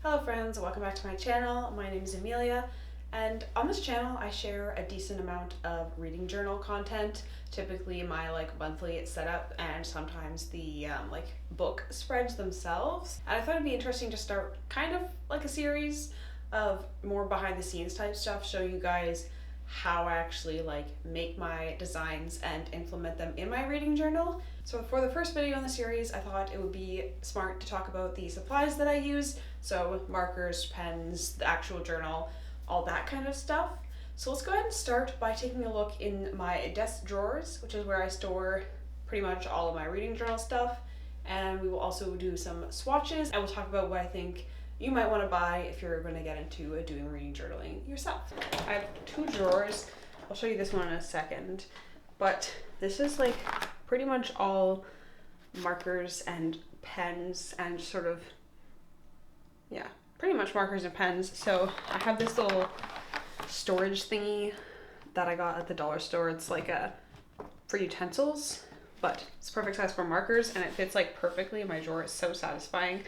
Hello friends, welcome back to my channel. My name is Amelia, and on this channel I share a decent amount of reading journal content, typically my monthly setup and sometimes the book spreads themselves. And I thought it'd be interesting to start kind of like a series of more behind the scenes type stuff, showing you guys how I actually make my designs and implement them in my reading journal. So for the first video in the series, I thought it would be smart to talk about the supplies that I use. So markers, pens, the actual journal, all that kind of stuff. So let's go ahead and start by taking a look in my desk drawers, which is where I store pretty much all of my reading journal stuff. And we will also do some swatches, and we'll talk about what I think you might want to buy if you're going to get into doing reading journaling yourself. I have two drawers. I'll show you this one in a second, but this is pretty much all markers and pens and pretty much markers and pens. So I have this little storage thingy that I got at the dollar store. It's for utensils, but it's perfect size for markers, and it fits perfectly in my drawer. It's so satisfying.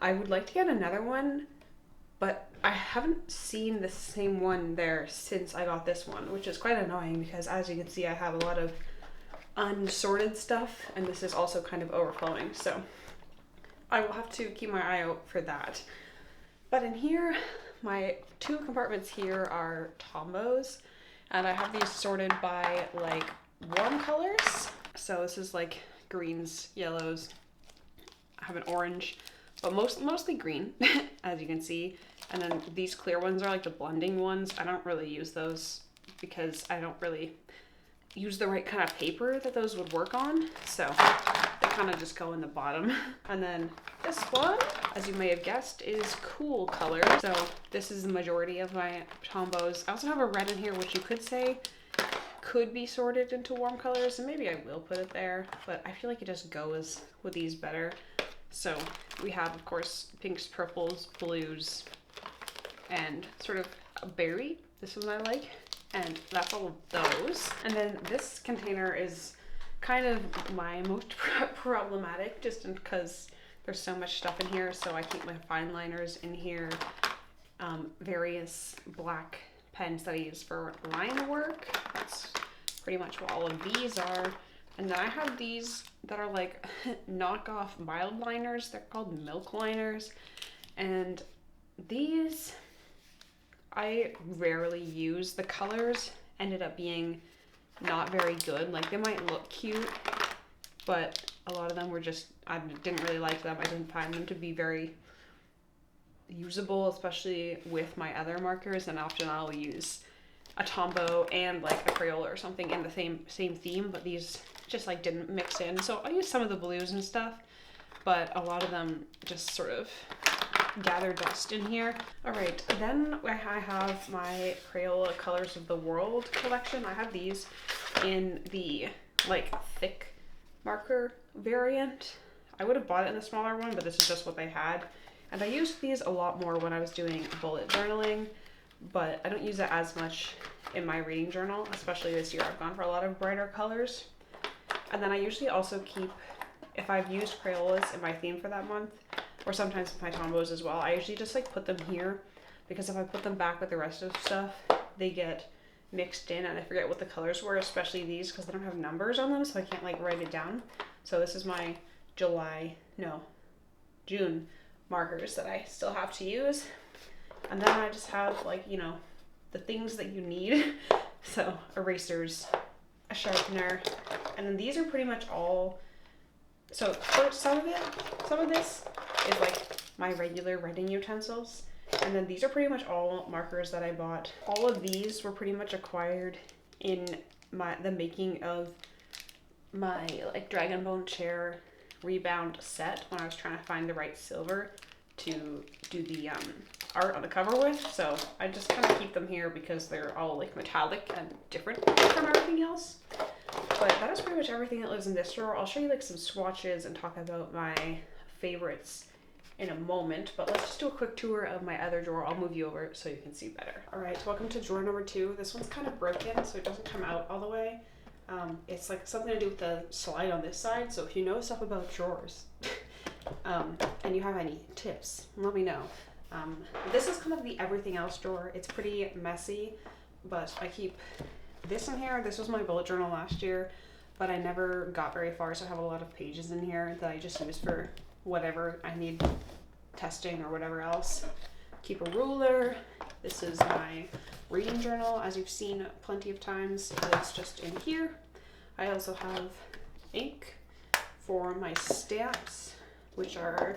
I would like to get another one, but I haven't seen the same one there since I got this one, which is quite annoying because, as you can see, I have a lot of unsorted stuff, and this is also kind of overflowing, so I will have to keep my eye out for that. But in here, my two compartments here are Tombos, and I have these sorted by warm colors. So this is greens, yellows. I have an orange, but mostly green, as you can see. And then these clear ones are the blending ones. I don't really use those because I don't really use the right kind of paper that those would work on. So they kind of just go in the bottom. And then this one, as you may have guessed, is cool color. So this is the majority of my Tombos. I also have a red in here, which you could say could be sorted into warm colors, and maybe I will put it there, but I feel like it just goes with these better. So we have, of course, pinks, purples, blues, and sort of a berry. This one I like, and that's all of those. And then this container is kind of my most problematic, just because there's so much stuff in here. So I keep my fine liners in here, various black pens that I use for line work. That's pretty much what all of these are. And then I have these that are knockoff mild liners. They're called milk liners. And these I rarely use. The colors ended up being not very good. They might look cute, but a lot of them were just, I didn't really like them. I didn't find them to be very usable, especially with my other markers. And often I'll use a Tombow and a Crayola or something in the same theme, but these just didn't mix in. So I use some of the blues and stuff, but a lot of them just sort of gather dust in here. All right, then I have my Crayola Colors of the World collection. I have these in the thick marker variant. I would have bought it in the smaller one, but this is just what they had. And I used these a lot more when I was doing bullet journaling, but I don't use it as much in my reading journal, especially this year. I've gone for a lot of brighter colors. And then I usually also keep, if I've used Crayolas in my theme for that month, or sometimes my Tombos as well, I usually just put them here, because if I put them back with the rest of stuff, they get mixed in and I forget what the colors were, especially these, because they don't have numbers on them, so I can't write it down. So this is my June markers that I still have to use. And then I just have the things that you need. So erasers, a sharpener, and then these are pretty much all. So for some of this is my regular writing utensils, and then these are pretty much all markers that I bought. All of these were pretty much acquired in the making of my Dragon Bone chair rebound set when I was trying to find the right silver to do the art on the cover with. So I just kind of keep them here because they're all metallic and different from everything else. But that is pretty much everything that lives in this drawer. I'll show you some swatches and talk about my favorites in a moment, but let's just do a quick tour of my other drawer. I'll move you over so you can see better. All right, welcome to drawer number 2. This one's kind of broken, so it doesn't come out all the way. It's something to do with the slide on this side, so if you know stuff about drawers and you have any tips, let me know. This is kind of the everything else drawer. It's pretty messy, but I keep this in here. This was my bullet journal last year, but I never got very far, so I have a lot of pages in here that I just use for whatever I need testing or whatever else. Keep a ruler. This is my reading journal, as you've seen plenty of times. It's just in here. I also have ink for my stamps, which are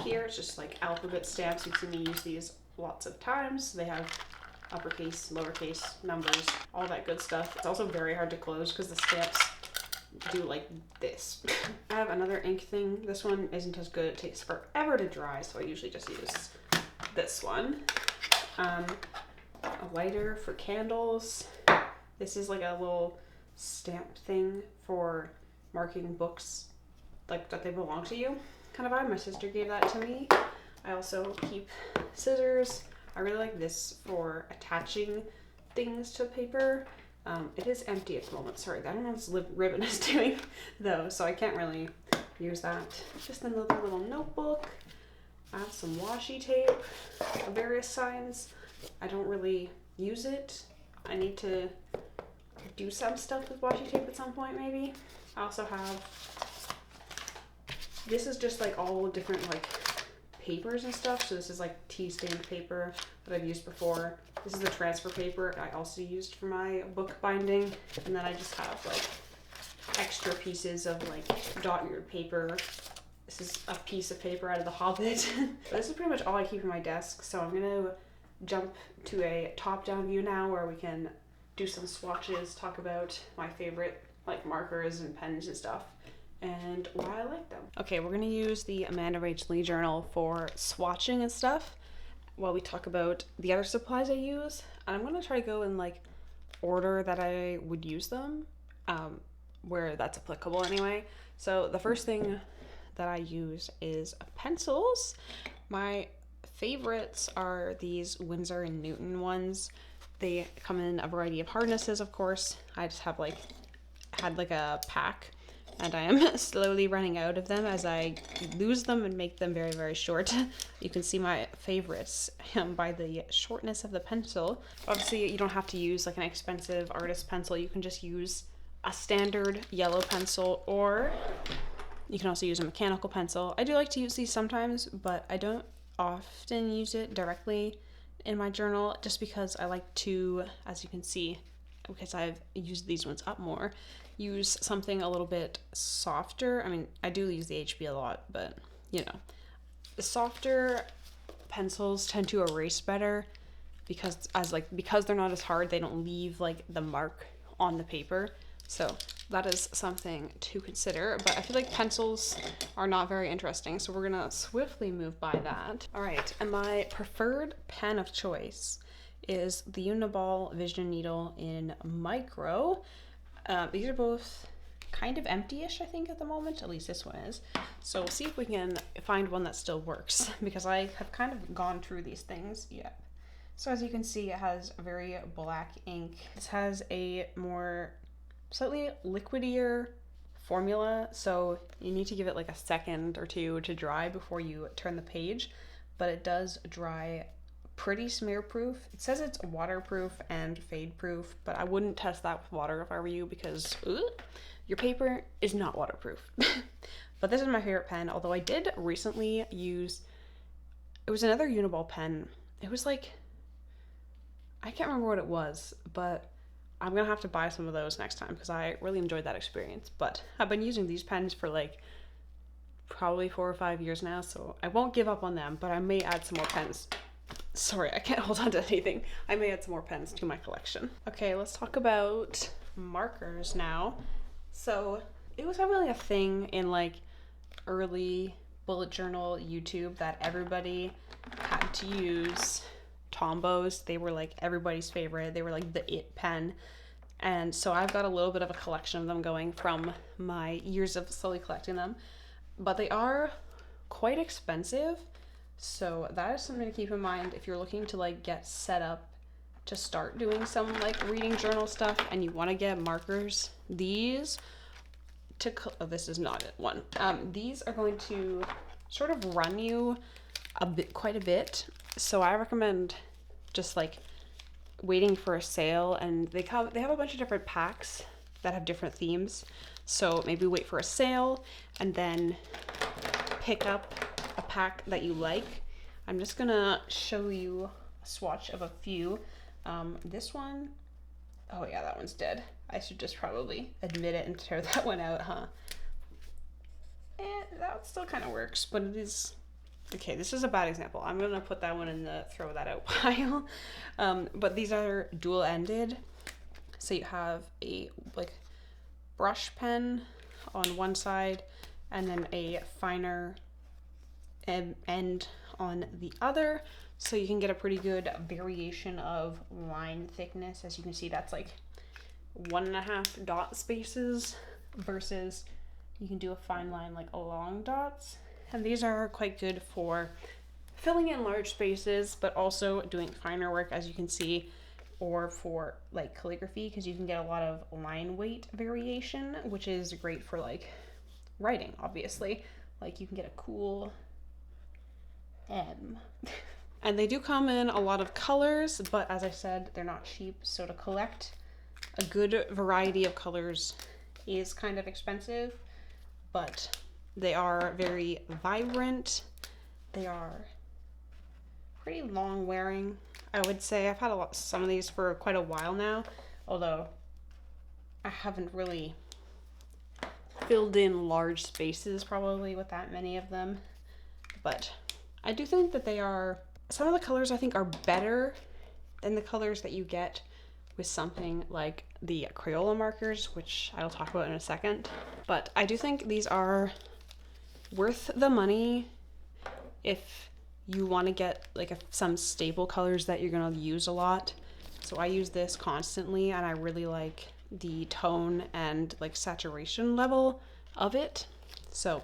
here. It's just like alphabet stamps. You've seen me use these lots of times. They have uppercase, lowercase, numbers, all that good stuff. It's also very hard to close because the stamps do like this. I have another ink thing. This one isn't as good. It takes forever to dry, so I usually just use this one. A lighter for candles. This is like a little stamp thing for marking books like that they belong to you kind of vibe. My sister gave that to me. I also keep scissors. I really like this for attaching things to paper. It is empty at the moment. Sorry, I don't know what this ribbon is doing though, so I can't really use that. Just another little notebook. I have some washi tape of various signs. I don't really use it. I need to do some stuff with washi tape at some point maybe. I also have, this is just like all different like papers and stuff. So this is like tea stained paper that I've used before. This is the transfer paper I also used for my book binding. And then I just have like extra pieces of like dot-eared paper. This is a piece of paper out of The Hobbit. But this is pretty much all I keep in my desk. So I'm gonna jump to a top-down view now where we can do some swatches, talk about my favorite like markers and pens and stuff, and why I like them. Okay, we're gonna use the Amanda Rach Lee journal for swatching and stuff while we talk about the other supplies I use. And I'm gonna try to go in like order that I would use them, where that's applicable anyway. So the first thing that I use is pencils. My favorites are these Winsor & Newton ones. They come in a variety of hardnesses, of course. I just have had a pack, and I am slowly running out of them as I lose them and make them very, very short. You can see my favorites by the shortness of the pencil. Obviously, you don't have to use like an expensive artist pencil. You can just use a standard yellow pencil, or you can also use a mechanical pencil. I do like to use these sometimes, but I don't often use it directly in my journal just because I like to, as you can see, because I've used these ones up more, use something a little bit softer. I mean, I do use the HB a lot, but you know, the softer pencils tend to erase better because they're not as hard, they don't leave like the mark on the paper. So that is something to consider, but I feel like pencils are not very interesting, so we're gonna swiftly move by that. All right, and my preferred pen of choice is the Uniball Vision Needle in Micro. These are both kind of empty-ish, I think, at the moment. At least this one is. So we'll see if we can find one that still works, because I have kind of gone through these things. Yeah. So as you can see, it has a very black ink. This has a more slightly liquidier formula, so you need to give it like a second or two to dry before you turn the page, but it does dry pretty smear proof. It says it's waterproof and fade proof, but I wouldn't test that with water if I were you, because your paper is not waterproof. But this is my favorite pen, although I did recently use, it was another Uniball pen. It was like, I can't remember what it was, but I'm gonna have to buy some of those next time because I really enjoyed that experience. But I've been using these pens for like probably 4 or 5 years now, so I won't give up on them, but I may add some more pens. Sorry, I can't hold on to anything. I may add some more pens to my collection. Okay, let's talk about markers now. So it was really a thing in like early bullet journal YouTube that everybody had to use Tombos. They were like everybody's favorite. They were like the it pen. And so I've got a little bit of a collection of them going from my years of slowly collecting them. But they are quite expensive. So that is something to keep in mind if you're looking to like get set up to start doing some like reading journal stuff and you want to get markers. These this is not it one. These are going to sort of run you quite a bit. So I recommend just like waiting for a sale, and they have a bunch of different packs that have different themes. So maybe wait for a sale and then pick up a pack that you like. I'm just gonna show you a swatch of a few. This one, oh yeah, that one's dead. I should just probably admit it and tear that one out, huh? That still kind of works, but it is, okay, this is a bad example. I'm gonna put that one in the throw that out pile. But these are dual-ended. So you have a like brush pen on one side and then a finer end on the other. So you can get a pretty good variation of line thickness. As you can see, that's like 1.5 dot spaces versus you can do a fine line like along dots. And these are quite good for filling in large spaces, but also doing finer work, as you can see, or for like calligraphy, because you can get a lot of line weight variation, which is great for like writing, obviously. Like you can get a cool M. And they do come in a lot of colors, but as I said, they're not cheap. So to collect a good variety of colors is kind of expensive, but they are very vibrant. They are pretty long wearing, I would say. I've had some of these for quite a while now, although I haven't really filled in large spaces probably with that many of them. But I do think that they are, some of the colors I think are better than the colors that you get with something like the Crayola markers, which I'll talk about in a second. But I do think these are worth the money if you want to get like some staple colors that you're going to use a lot. So I use this constantly, and I really like the tone and like saturation level of it. So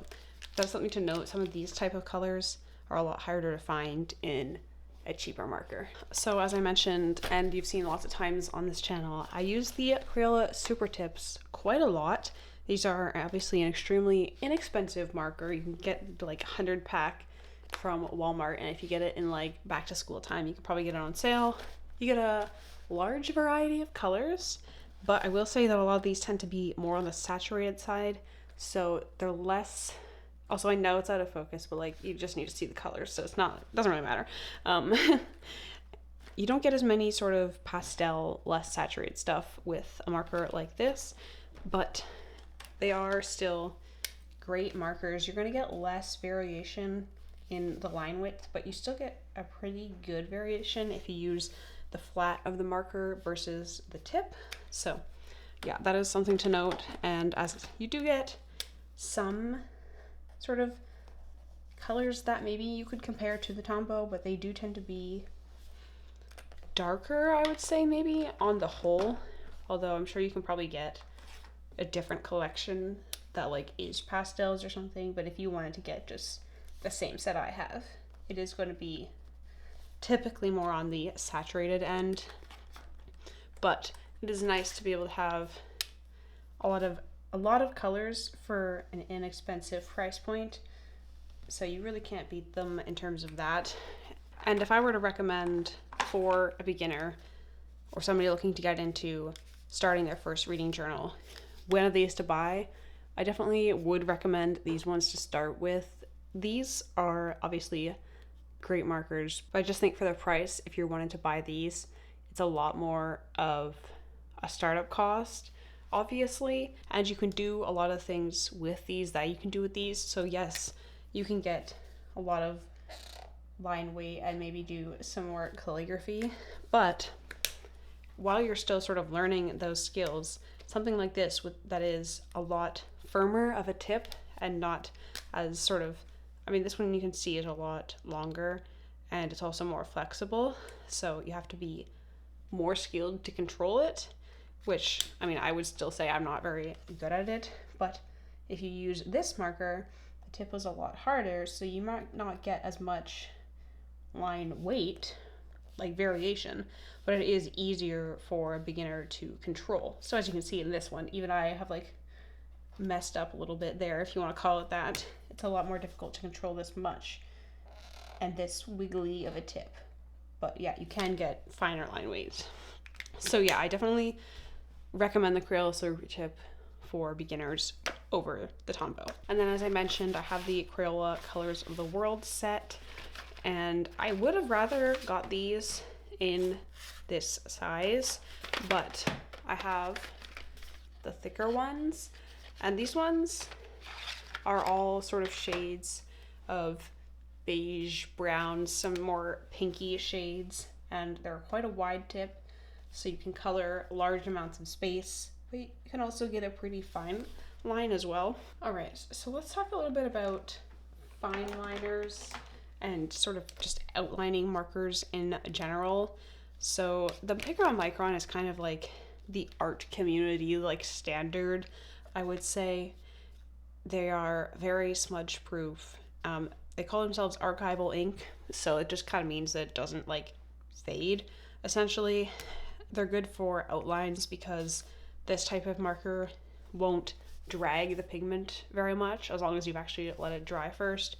that's something to note. Some of these type of colors are a lot harder to find in a cheaper marker. So as I mentioned, and you've seen lots of times on this channel, I use the Crayola Super Tips quite a lot. These are obviously an extremely inexpensive marker. You can get like 100 pack from Walmart, and if you get it in like back to school time, you can probably get it on sale. You get a large variety of colors, but I will say that a lot of these tend to be more on the saturated side, so they're less, also I know it's out of focus, but like you just need to see the colors, so it doesn't really matter. You don't get as many sort of pastel, less saturated stuff with a marker like this, but they are still great markers. You're going to get less variation in the line width, but you still get a pretty good variation if you use the flat of the marker versus the tip. So yeah, that is something to note. And as you do get some sort of colors that maybe you could compare to the Tombow, but they do tend to be darker, I would say, maybe on the whole, although I'm sure you can probably get a different collection that like is pastels or something. But if you wanted to get just the same set I have, it is going to be typically more on the saturated end, but it is nice to be able to have a lot of colors for an inexpensive price point, so you really can't beat them in terms of that. And if I were to recommend for a beginner or somebody looking to get into starting their first reading journal one of these to buy, I definitely would recommend these ones to start with. These are obviously great markers, but I just think for the price, if you're wanting to buy these, it's a lot more of a startup cost, obviously, and you can do a lot of things with these that you can do with these. So yes, you can get a lot of line weight and maybe do some more calligraphy, but while you're still sort of learning those skills, something like this that is a lot firmer of a tip and not as sort of, I mean, this one you can see is a lot longer and it's also more flexible, so you have to be more skilled to control it, which, I mean, I would still say I'm not very good at it, but if you use this marker, the tip was a lot harder, so you might not get as much line weight, like variation, but it is easier for a beginner to control. So as you can see in this one, even I have like messed up a little bit there, if you want to call it that. It's a lot more difficult to control this much. and this wiggly of a tip. But yeah, you can get finer line weights. So yeah, I definitely recommend the Crayola calligraphy tip for beginners over the Tombow. And then, as I mentioned, I have the Crayola Colors of the World set, and I would have rather got these in this size, but I have the thicker ones, and these ones are all sort of shades of beige, brown, some more pinky shades, and they're quite a wide tip, so you can color large amounts of space, but you can also get a pretty fine line as well. All right, so let's talk a little bit about fine liners and sort of just outlining markers in general. So the Micron Micron is kind of like the art community like standard, I would say. They are very smudge proof. They call themselves archival ink, so it just kind of means that it doesn't like fade, essentially. They're good for outlines because this type of marker won't drag the pigment very much as long as you've actually let it dry first.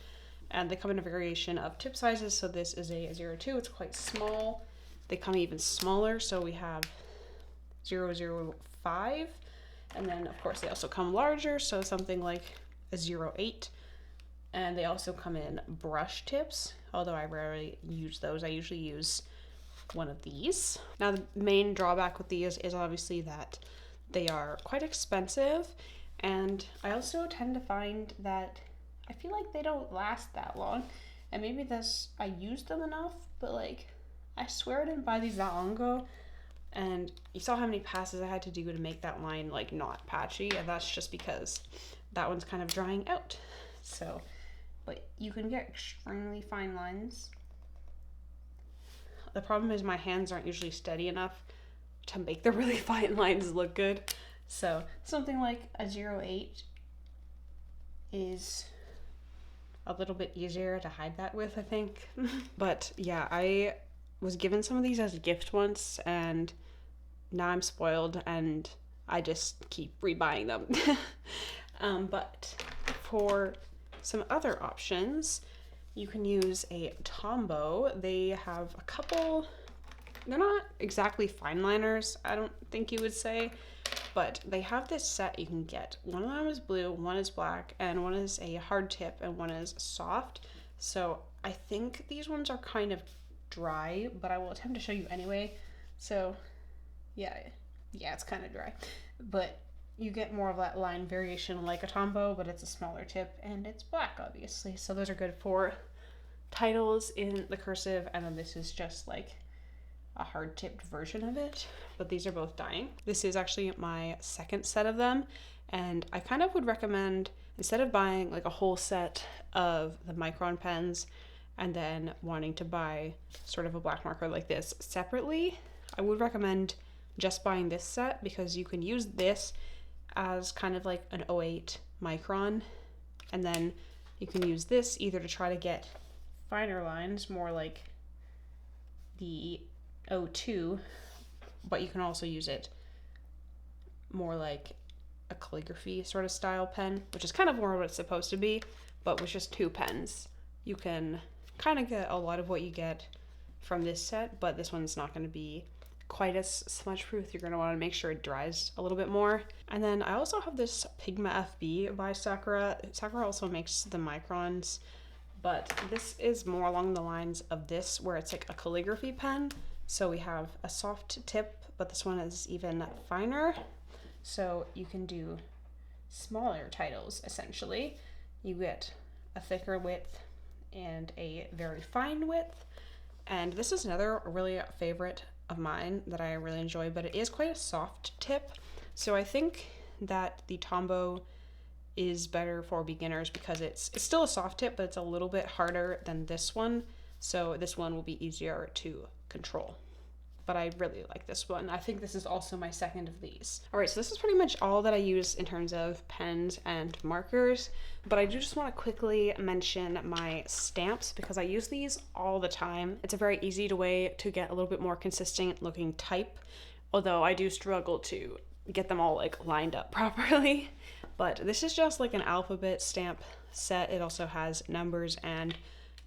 And they come in a variation of tip sizes, so this is a 02, it's quite small. They come even smaller, so we have 005, and then of course they also come larger, so something like a 08. And they also come in brush tips, although I rarely use those. I usually use one of these. Now the main drawback with these is obviously that they are quite expensive, and I also tend to find that I feel like they don't last that long. And maybe this, I used them enough, but like I swear I didn't buy these that long ago, and you saw how many passes I had to do to make that line like not patchy, and that's just because that one's kind of drying out. So, but you can get extremely fine lines. The problem is my hands aren't usually steady enough to make the really fine lines look good. So something like a 08 is a little bit easier to hide that with, I think. But yeah, I was given some of these as a gift once, and now I'm spoiled and I just keep rebuying them. But for some other options, you can use a Tombow. They have a couple, they're not exactly fine liners, I don't think you would say, but they have this set you can get. One of them is blue, one is black, and one is a hard tip, and one is soft. So I think these ones are kind of dry, but I will attempt to show you anyway. So yeah, it's kind of dry, but you get more of that line variation like a Tombow, but it's a smaller tip and it's black, obviously. So those are good for titles in the cursive, and then this is just like a hard tipped version of it, but these are both dying. This is actually my second set of them, and I kind of would recommend, instead of buying like a whole set of the Micron pens and then wanting to buy sort of a black marker like this separately, I would recommend just buying this set, because you can use this as kind of like an 08 Micron, and then you can use this either to try to get finer lines, more like the 02, but you can also use it more like a calligraphy sort of style pen, which is kind of more what it's supposed to be, but with just two pens. You can kind of get a lot of what you get from this set, but this one's not going to be quite as smudge proof. You're going to want to make sure it dries a little bit more. And then I also have this Pigma FB by Sakura. Sakura also makes the Microns, but this is more along the lines of this, where it's like a calligraphy pen. So we have a soft tip, but this one is even finer. So you can do smaller titles, essentially. You get a thicker width and a very fine width. And this is another really favorite of mine that I really enjoy, but it is quite a soft tip. So I think that the Tombow is better for beginners because it's still a soft tip, but it's a little bit harder than this one. So this one will be easier to control. But I really like this one. I think this is also my second of these. All right, so this is pretty much all that I use in terms of pens and markers, but I do just want to quickly mention my stamps because I use these all the time. It's a very easy way to get a little bit more consistent looking type, although I do struggle to get them all like lined up properly. But this is just like an alphabet stamp set. It also has numbers and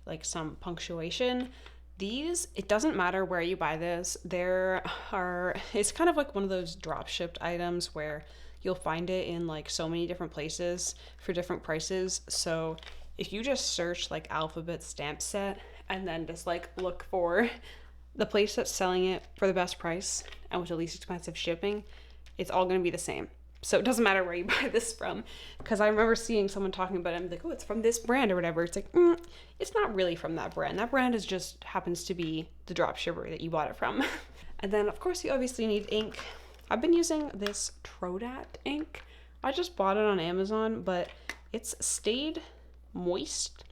like some punctuation. These, it doesn't matter where you buy this. It's kind of like one of those drop shipped items where you'll find it in like so many different places for different prices. So if you just search like alphabet stamp set and then just like look for the place that's selling it for the best price and with the least expensive shipping, it's all going to be the same. So it doesn't matter where you buy this from, because I remember seeing someone talking about it and like, oh, it's from this brand or whatever. It's like, it's not really from that brand. That brand is just happens to be the drop shipper that you bought it from. And then of course you obviously need ink. I've been using this Trodat ink. I just bought it on Amazon, but it's stayed moist,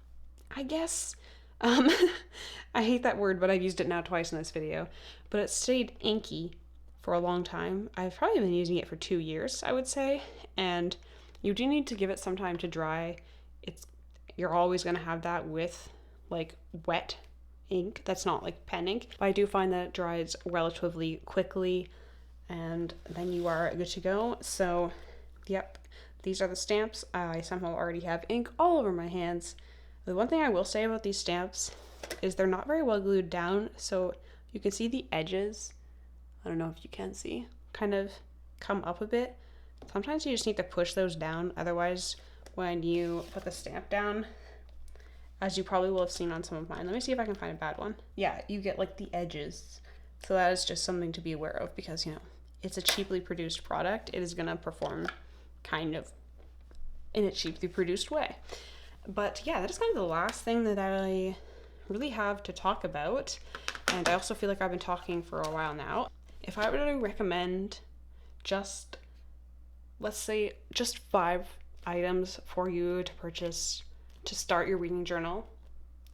I guess. I hate that word, but I've used it now twice in this video. But it stayed inky for a long time. I've probably been using it for 2 years, I would say, and you do need to give it some time to dry. You're always going to have that with like wet ink that's not like pen ink, but I do find that it dries relatively quickly and then you are good to go. So yep, these are the stamps. I somehow already have ink all over my hands. The one thing I will say about these stamps is they're not very well glued down, so you can see the edges, I don't know if you can see, kind of come up a bit. Sometimes you just need to push those down, otherwise when you put the stamp down, as you probably will have seen on some of mine, let me see if I can find a bad one. Yeah, you get like the edges. So that is just something to be aware of, because, you know, it's a cheaply produced product. It is going to perform kind of in a cheaply produced way. But yeah, that is kind of the last thing that I really have to talk about. And I also feel like I've been talking for a while now. If I were to recommend just, let's say, just 5 items for you to purchase to start your reading journal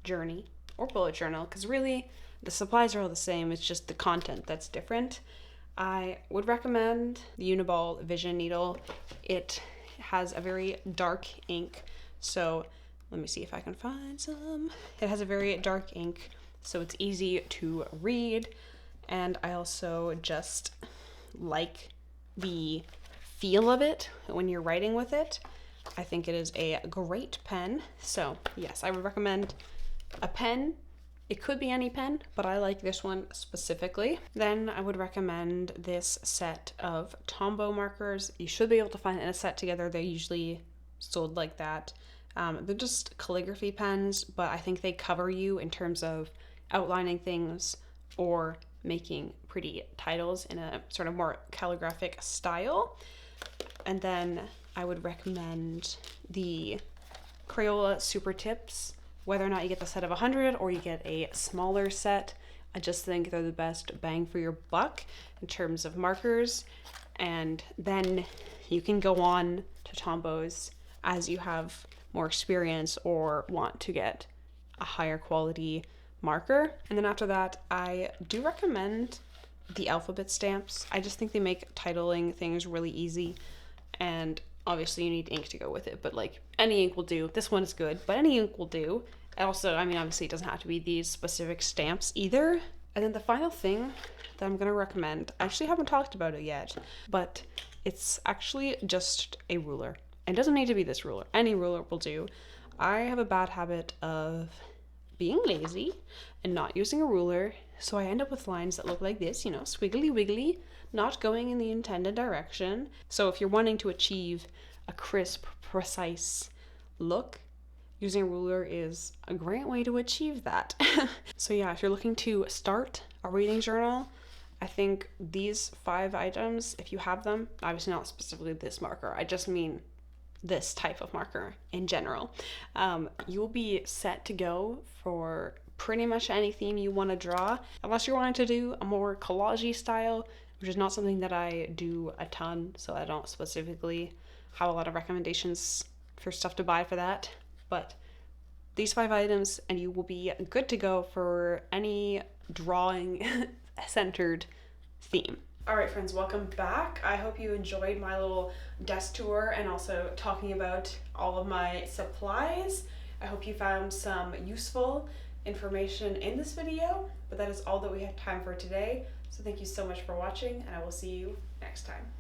journey or bullet journal, because really the supplies are all the same, it's just the content that's different, I would recommend the Uniball Vision Needle. It has a very dark ink, so let me see if I can find some. It has a very dark ink, so it's easy to read, and I also just like the feel of it when you're writing with it. I think it is a great pen, so yes, I would recommend a pen. It could be any pen, but I like this one specifically. Then I would recommend this set of Tombow markers. You should be able to find it in a set together. They're usually sold like that. They're just calligraphy pens, but I think they cover you in terms of outlining things or making pretty titles in a sort of more calligraphic style. And then I would recommend the Crayola Super Tips, whether or not you get the set of 100 or you get a smaller set. I just think they're the best bang for your buck in terms of markers. And then you can go on to Tombows as you have more experience or want to get a higher quality marker. And then after that, I do recommend the alphabet stamps. I just think they make titling things really easy, and obviously you need ink to go with it, but like any ink will do. This one is good, but any ink will do. And also, I mean, obviously it doesn't have to be these specific stamps either. And then the final thing that I'm gonna recommend, I actually haven't talked about it yet, but it's actually just a ruler. It doesn't need to be this ruler. Any ruler will do. I have a bad habit of being lazy and not using a ruler, so I end up with lines that look like this, you know, squiggly wiggly, not going in the intended direction. So if you're wanting to achieve a crisp, precise look, using a ruler is a great way to achieve that. So yeah, if you're looking to start a reading journal, I think these 5 items, if you have them, obviously not specifically this marker, I just mean this type of marker in general, you will be set to go for pretty much any theme you want to draw, unless you're wanting to do a more collage-y style, which is not something that I do a ton, so I don't specifically have a lot of recommendations for stuff to buy for that. But these 5 items and you will be good to go for any drawing centered theme. All right, friends, welcome back. I hope you enjoyed my little desk tour and also talking about all of my supplies. I hope you found some useful information in this video, but that is all that we have time for today. So thank you so much for watching, and I will see you next time.